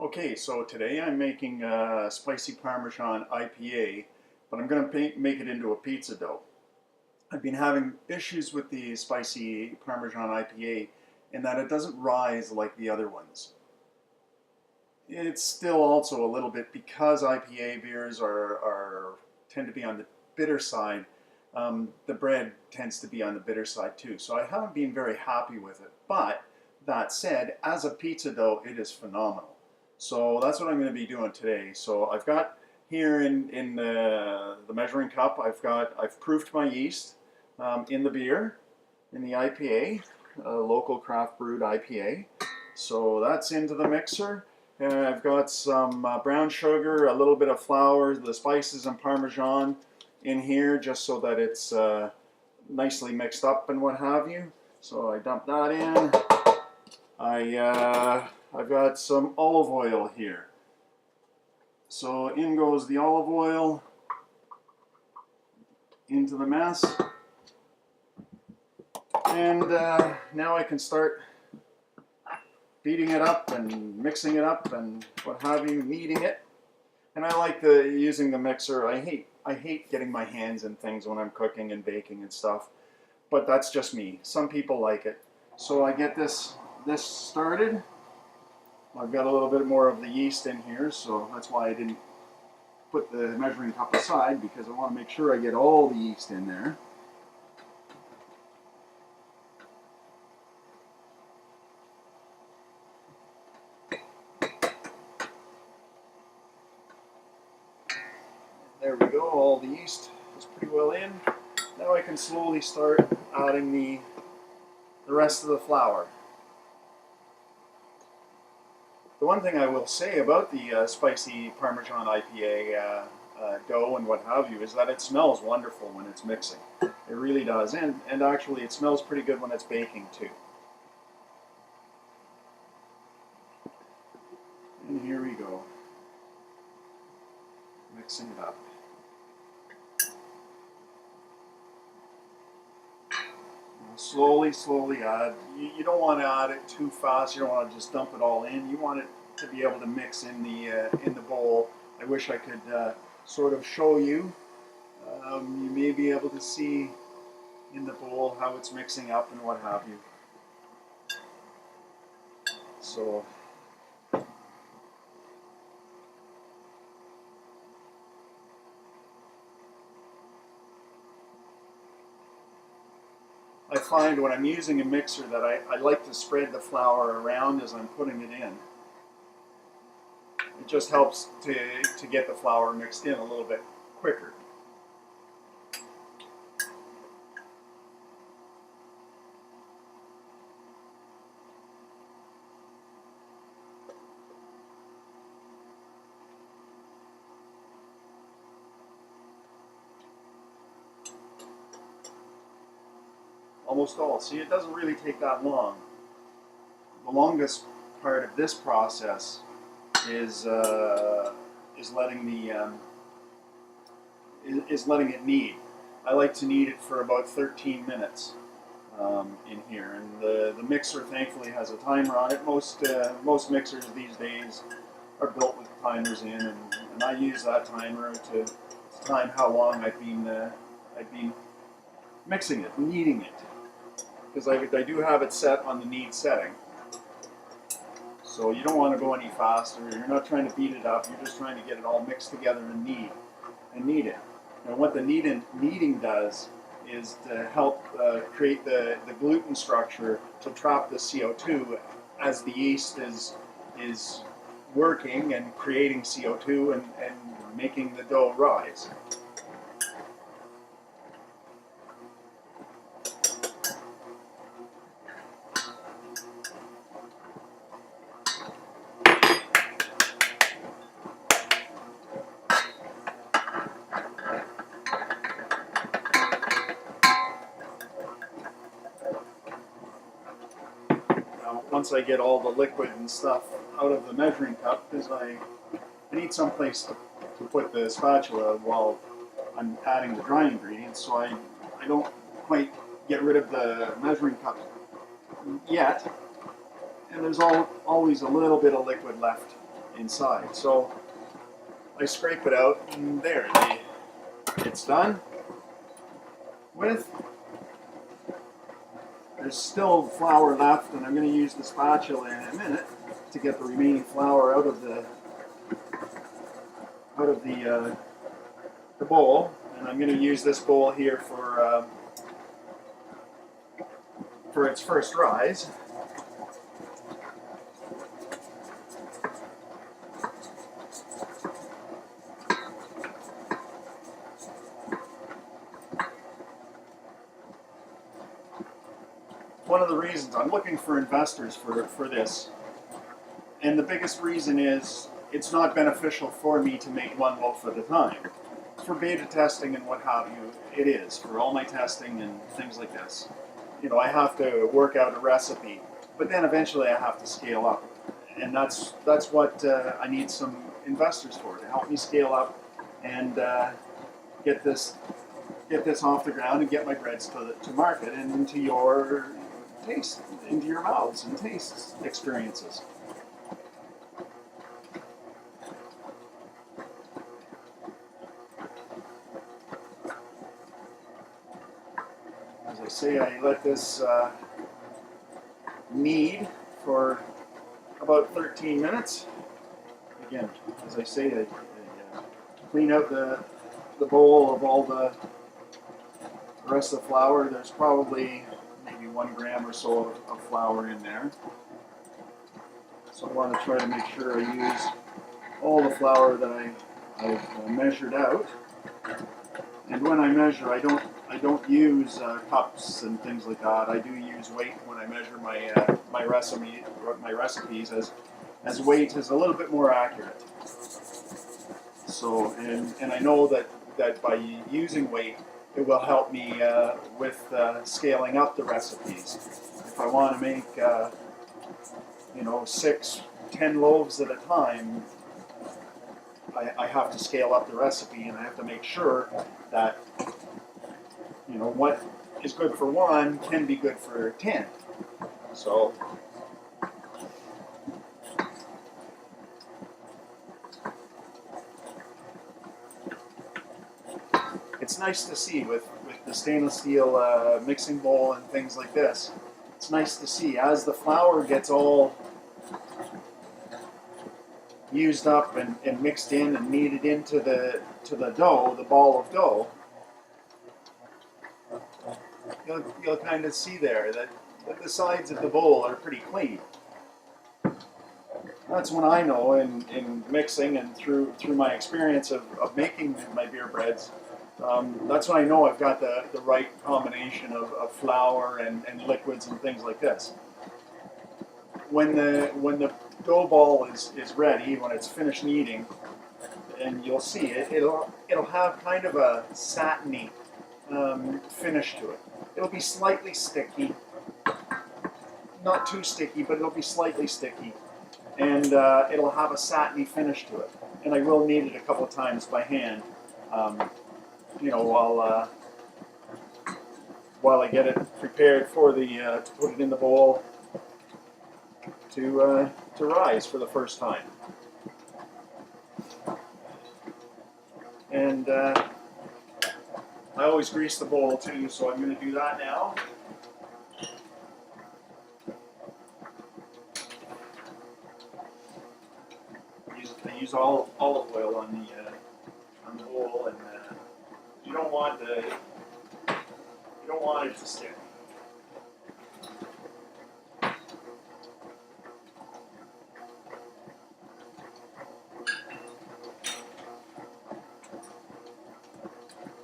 Okay, so today I'm making a Spicy Parmesan IPA, but I'm going to make it into a pizza dough. I've been having issues with the Spicy Parmesan IPA in that it doesn't rise like the other ones. It's still also a little bit, because IPA beers tend to be on the bitter side, the bread tends to be on the bitter side too. So I haven't been very happy with it. But that said, as a pizza dough, it is phenomenal. So that's what I'm going to be doing today. So I've got here in the measuring cup, I've proofed my yeast in the beer, in the IPA, local craft brewed IPA. So that's into the mixer. And I've got some brown sugar, a little bit of flour, the spices and Parmesan in here, just so that it's nicely mixed up and what have you. So I dump that in. I've got some olive oil here. So in goes the olive oil into the mess. And now I can start beating it up and mixing it up and what have you, kneading it. And I like using the mixer. I hate getting my hands in things when I'm cooking and baking and stuff, but that's just me. Some people like it. So I get this started. I've got a little bit more of the yeast in here, so that's why I didn't put the measuring cup aside, because I want to make sure I get all the yeast in there. There we go, all the yeast is pretty well in. Now I can slowly start adding the rest of the flour. The one thing I will say about the Spicy Parmesan IPA dough and what have you is that it smells wonderful when it's mixing. It really does, and actually it smells pretty good when it's baking too. And here we go, mixing it up. Slowly add. You don't want to add it too fast. You don't want to just dump it all in. You want it to be able to mix in the bowl. I wish I could sort of show you. You may be able to see in the bowl how it's mixing up and what have you. So I find when I'm using a mixer that I like to spread the flour around as I'm putting it in. It just helps to get the flour mixed in a little bit quicker. Almost all. See, it doesn't really take that long. The longest part of this process is letting letting it knead. I like to knead it for about 13 minutes in here, and the mixer thankfully has a timer on it. Most mixers these days are built with timers in, and I use that timer to time how long I've been mixing it, kneading it, because I do have it set on the knead setting. So you don't want to go any faster. You're not trying to beat it up. You're just trying to get it all mixed together and knead it. And what the kneading does is to help create the gluten structure to trap the CO2 as the yeast is working and creating CO2 and making the dough rise. Once I get all the liquid and stuff out of the measuring cup, because I need some place to put the spatula while I'm adding the dry ingredients, so I don't quite get rid of the measuring cup yet, and there's always a little bit of liquid left inside. So I scrape it out, and there, it's done with. There's still flour left, and I'm going to use the spatula in a minute to get the remaining flour out of the bowl. And I'm going to use this bowl here for its first rise. One of the reasons I'm looking for investors for this, and the biggest reason is it's not beneficial for me to make one loaf at a time. For beta testing and what have you, it is. For all my testing and things like this, you know, I have to work out a recipe, but then eventually I have to scale up, and that's what I need some investors for, to help me scale up and get this off the ground and get my breads to market and into your taste, into your mouths and taste experiences. As I say, I let this knead for about 13 minutes. Again, as I say, I clean out the bowl of all the rest of the flour. There's probably maybe 1 gram or so of flour in there. So I want to try to make sure I use all the flour that I've measured out. And when I measure, I don't use cups and things like that. I do use weight when I measure my recipes, as weight is a little bit more accurate. So and I know that by using weight, it will help me with scaling up the recipes. If I want to make 6, 10 loaves at a time, I have to scale up the recipe, and I have to make sure that what is good for 1 can be good for 10. So it's nice to see with the stainless steel mixing bowl and things like this. It's nice to see as the flour gets all used up and mixed in and kneaded into the dough, the ball of dough. You'll kind of see there that the sides of the bowl are pretty clean. That's when I know in mixing and through my experience of making my beer breads, that's when I know I've got the right combination of flour and liquids and things like this. When the dough ball is ready, when it's finished kneading, and you'll see it'll have kind of a satiny finish to it. It'll be slightly sticky, not too sticky, but it'll be slightly sticky, and it'll have a satiny finish to it. And I will knead it a couple of times by hand, while I get it prepared for to put it in the bowl to rise for the first time. And I always grease the bowl too, so I'm going to do that now. I use olive oil on the bowl, and you don't want it to stick.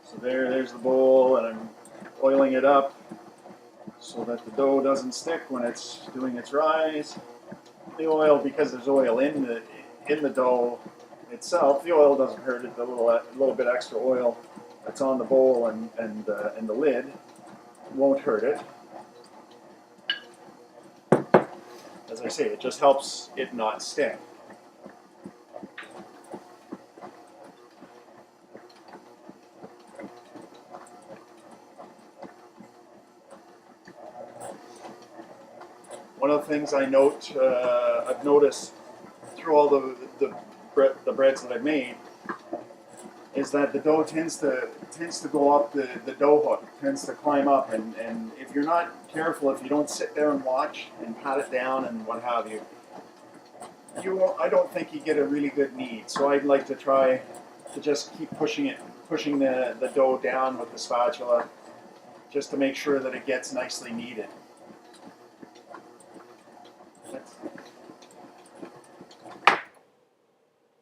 So there's the bowl, and I'm oiling it up so that the dough doesn't stick when it's doing its rise. The oil, because there's oil in the dough itself, the oil doesn't hurt it. The little bit extra oil that's on the bowl and the lid won't hurt it. As I say, it just helps it not stick. One of the things I've noticed through all the breads that I've made is that the dough tends to go up the dough hook, tends to climb up, and if you're not careful, if you don't sit there and watch and pat it down and what have you, I don't think you get a really good knead. So I'd like to try to just keep pushing the dough down with the spatula, just to make sure that it gets nicely kneaded.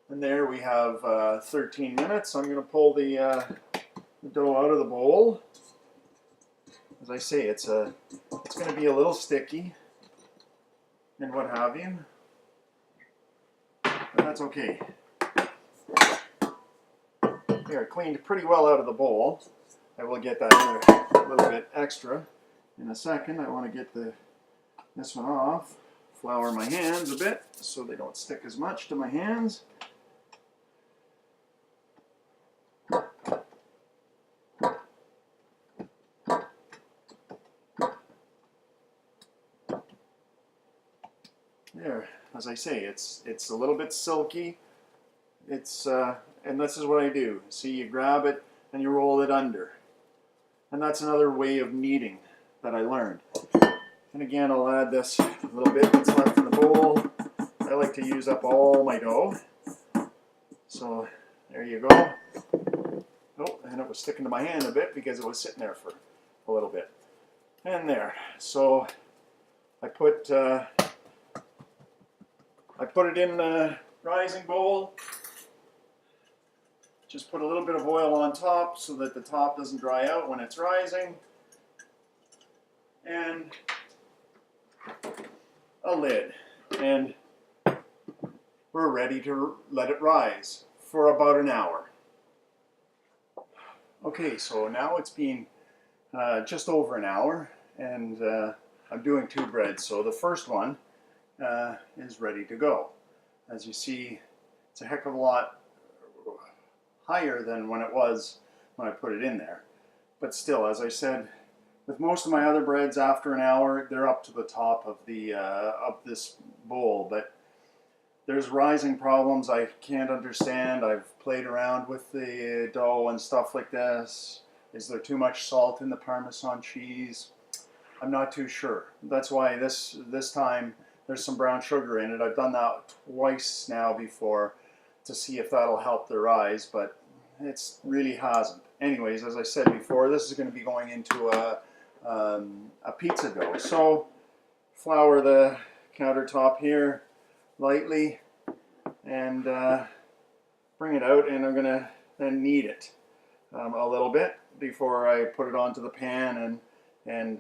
And there we have 13 minutes. I'm going to pull the dough out of the bowl. As I say, it's going to be a little sticky and what have you, but that's okay. Here, I cleaned pretty well out of the bowl. I will get that in a little bit extra in a second. I want to get this one off. Flour my hands a bit so they don't stick as much to my hands. There, as I say, it's a little bit silky. And this is what I do. See, you grab it and you roll it under. And that's another way of kneading that I learned. And again, I'll add this little bit that's left in the bowl. I like to use up all my dough. So there you go. Oh, and it was sticking to my hand a bit because it was sitting there for a little bit. And there. So I put it in the rising bowl. Just put a little bit of oil on top so that the top doesn't dry out when it's rising. And a lid. And we're ready to let it rise for about an hour. Okay, so now it's been just over an hour, and I'm doing 2 breads. So the first one is ready to go. As you see, it's a heck of a lot higher than when it was when I put it in there. But still, as I said, with most of my other breads, after an hour, they're up to the top of this bowl. But there's rising problems I can't understand. I've played around with the dough and stuff like this. Is there too much salt in the Parmesan cheese? I'm not too sure. That's why this time there's some brown sugar in it. I've done that twice now before to see if that'll help the rise, but it really hasn't. Anyways, as I said before, this is going to be going into a pizza dough. So flour the countertop here lightly and bring it out, and I'm going to then knead it a little bit before I put it onto the pan and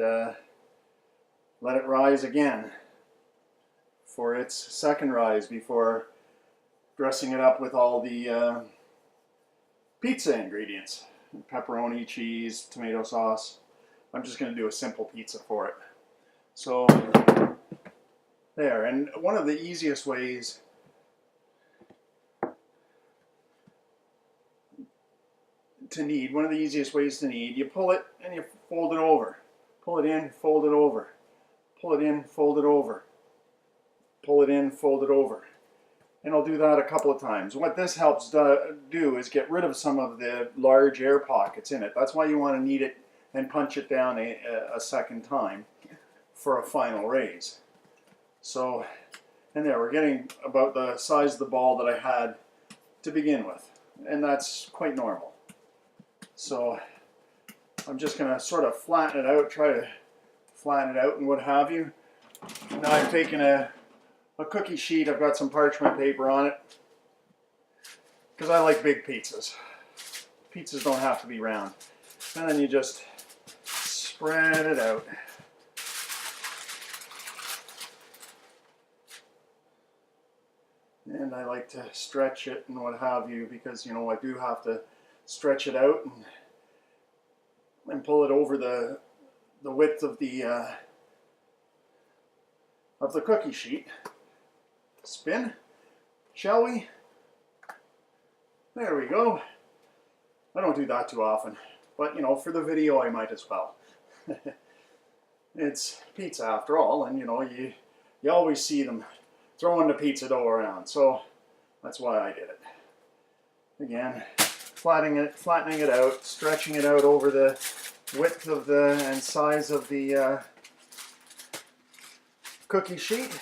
let it rise again for its second rise before dressing it up with all the pizza ingredients. Pepperoni, cheese, tomato sauce. I'm just going to do a simple pizza for it. So there, and one of the easiest ways to knead, you pull it and you fold it over. Pull it in, fold it over. Pull it in, fold it over. Pull it in, fold it over. And I'll do that a couple of times. What this helps do is get rid of some of the large air pockets in it. That's why you want to knead it and punch it down a second time for a final raise. So, and there, we're getting about the size of the ball that I had to begin with. And that's quite normal. So I'm just going to sort of flatten it out, try to flatten it out and what have you. Now I've taken a cookie sheet, I've got some parchment paper on it, because I like big pizzas. Pizzas don't have to be round. And then you just spread it out. And I like to stretch it and what have you, because, you know, I do have to stretch it out and pull it over the width of the cookie sheet. Spin, shall we? There we go. I don't do that too often, but you know, for the video I might as well. It's pizza after all, and you know, you always see them throwing the pizza dough around. So that's why I did it. Again, flattening it out, stretching it out over the width of the and size of the cookie sheet.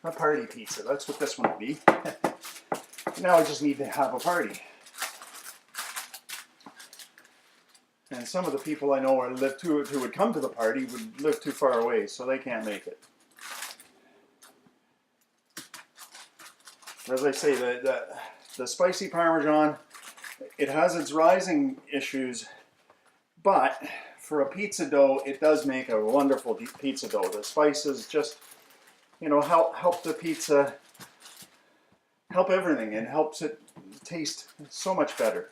A party pizza, that's what this one will be. Now I just need to have a party. And some of the people I know who would come to the party would live too far away, so they can't make it. As I say, the spicy Parmesan, it has its rising issues, but for a pizza dough, it does make a wonderful pizza dough. The spices just, you know, help the pizza, help everything, and helps it taste so much better.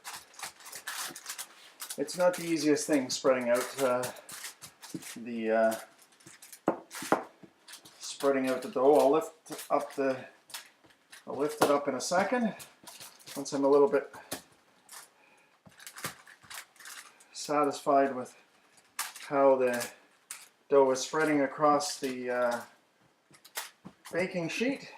It's not the easiest thing spreading out the dough. I'll lift it up in a second once I'm a little bit satisfied with how the dough is spreading across the baking sheet.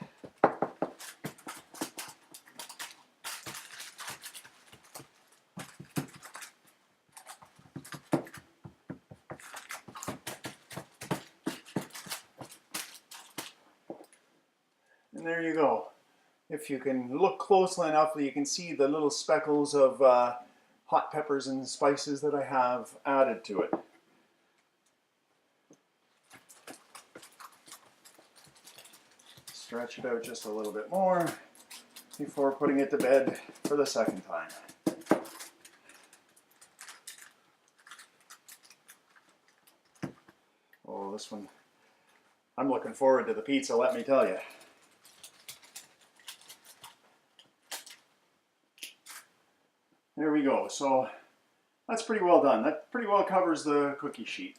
And there you go. If you can look closely enough, you can see the little speckles of hot peppers and spices that I have added to it. Stretch it out just a little bit more before putting it to bed for the second time. Oh, this one, I'm looking forward to the pizza, let me tell you. There we go. So that's pretty well done. That pretty well covers the cookie sheet.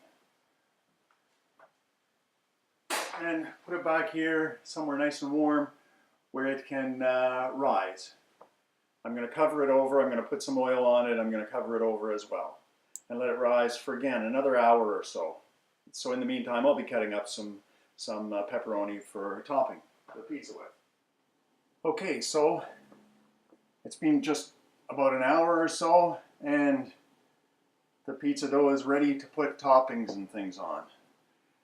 And put it back here somewhere nice and warm where it can rise. I'm going to cover it over. I'm going to put some oil on it. I'm going to cover it over as well and let it rise for, again, another hour or so. So in the meantime, I'll be cutting up some pepperoni for topping the pizza with. Okay, so it's been just about an hour or so, and the pizza dough is ready to put toppings and things on.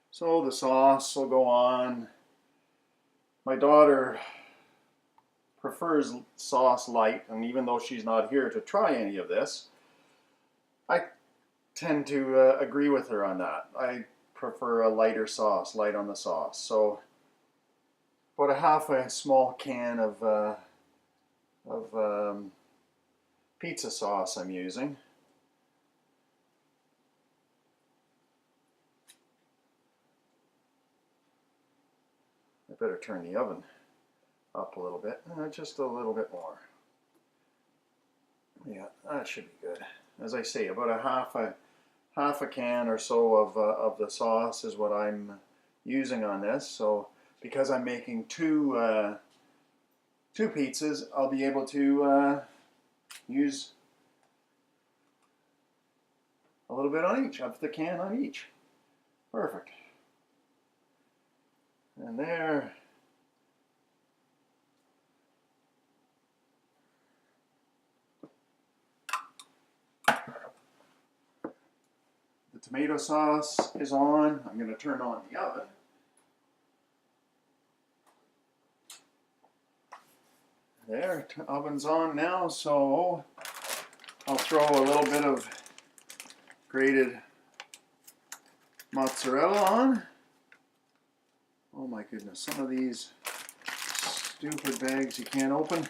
So the sauce will go on. My daughter prefers sauce light, and even though she's not here to try any of this, I tend to agree with her on that. I prefer a lighter sauce, light on the sauce. So about half a small can of pizza sauce I'm using. I better turn the oven up a little bit, just a little bit more. Yeah, that should be good. As I say, about half a can or so of the sauce is what I'm using on this. So because I'm making two pizzas, I'll be able to use a little bit on each, of the can on each. Perfect. And there. The tomato sauce is on. I'm going to turn on the oven. There, oven's on now, so I'll throw a little bit of grated mozzarella on. Oh my goodness, some of these stupid bags you can't open.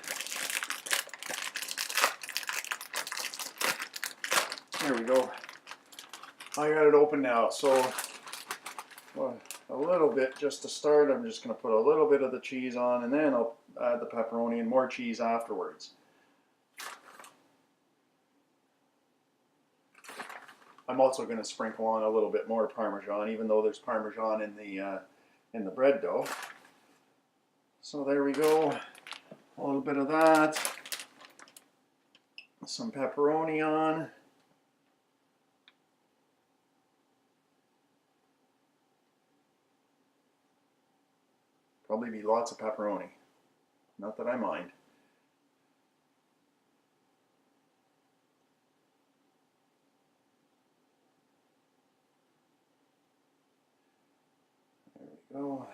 There we go. I got it open now, so a little bit just to start. I'm just going to put a little bit of the cheese on, and then I'll add the pepperoni and more cheese afterwards. I'm also going to sprinkle on a little bit more Parmesan, even though there's Parmesan in the bread dough. So there we go, a little bit of that. some pepperoni on. Probably be lots of pepperoni. Not that I mind. There we go.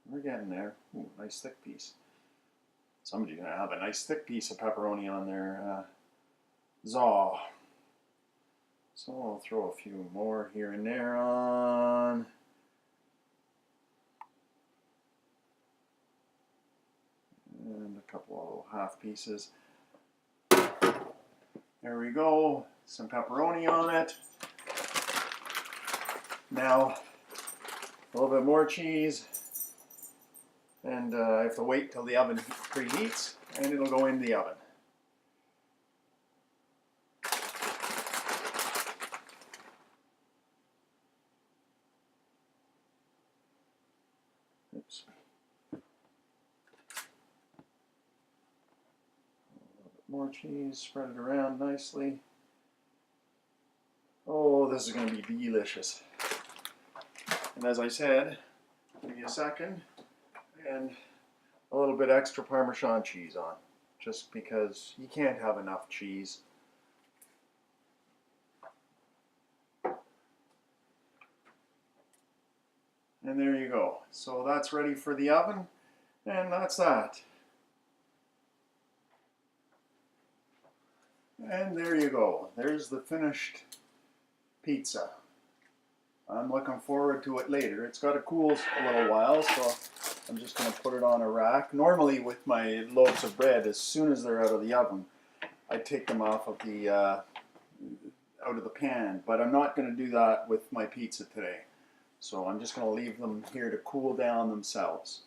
We're getting there. Ooh, nice thick piece. Somebody's gonna have a nice thick piece of pepperoni on their zaw. So I'll throw a few more here and there on. And a couple of little half pieces. There we go. Some pepperoni on it. Now, a little bit more cheese. And I have to wait till the oven preheats, and it'll go in the oven. Oops. A little bit more cheese, spread it around nicely. Oh, this is going to be delicious. And as I said, give me a second, and a little bit extra Parmesan cheese on, just because you can't have enough cheese. And there you go. So that's ready for the oven, and that's that. And there you go. There's the finished pizza. I'm looking forward to it later. It's got to cool a little while, so I'm just going to put it on a rack. Normally with my loaves of bread, as soon as they're out of the oven, I take them off of the out of the pan. But I'm not going to do that with my pizza today. So I'm just going to leave them here to cool down themselves.